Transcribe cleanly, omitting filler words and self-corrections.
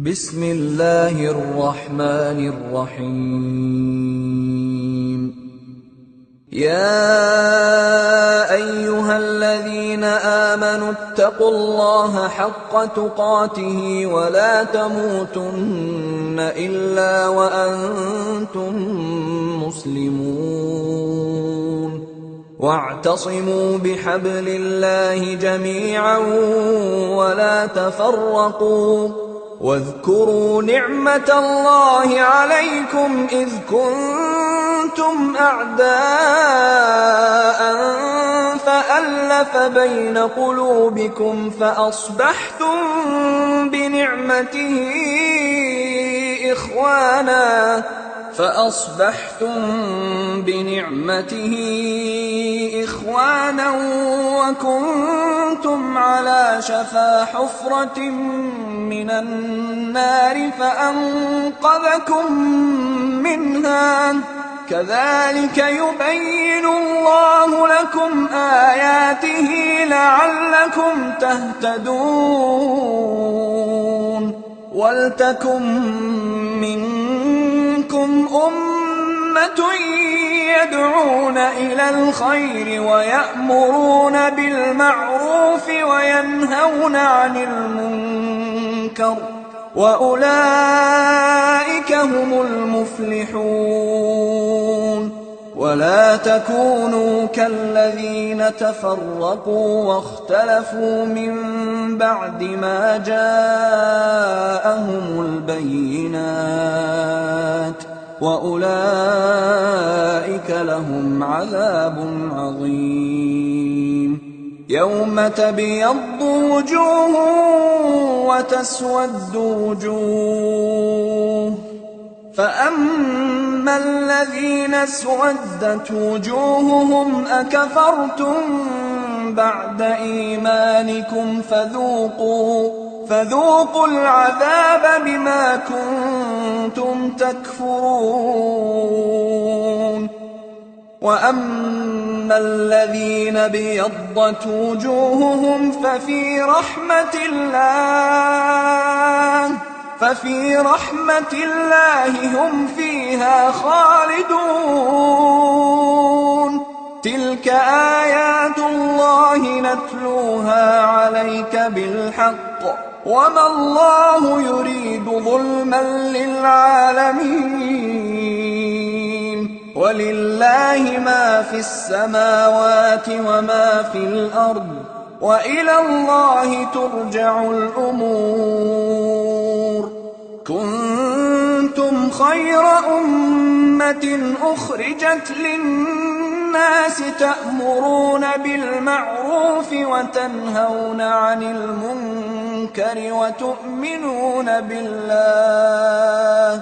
بسم الله الرحمن الرحيم يا أيها الذين آمنوا اتقوا الله حق تقاته ولا تموتن إلا وأنتم مسلمون واعتصموا بحبل الله جميعا ولا تفرقوا واذكروا نعمة الله عليكم إذ كنتم أعداء فألف بين قلوبكم فأصبحتم بنعمته إخوانا وكنتم على شفا حفرة من النار فأنقذكم منها كذلك يبين الله لكم آياته لعلكم تهتدون ولتكن منكم أمة يدعون إلى الخير ويأمرون بالمعروف وينهون عن المنكر وأولئك هم المفلحون ولا تكونوا كالذين تفرقوا واختلفوا من بعد ما جاءهم البينات وأولئك لهم عذاب عظيم يوم تبيض وجوه وتسود وجوه فأما الذين اسودت وجوههم أكفرتم بعد إيمانكم فذوقوا العذاب بما كنتم تكفرون وأما الذين ابيضت وجوههم ففي رحمة الله هم فيها خالدون تلك آيات الله نتلوها عليك بالحق وما الله يريد ظلما للعالمين ولله ما في السماوات وما في الأرض وإلى الله ترجع الأمور كنتم خير أمة أخرجت للناس تأمرون بالمعروف وتنهون عن المنكر وتؤمنون بالله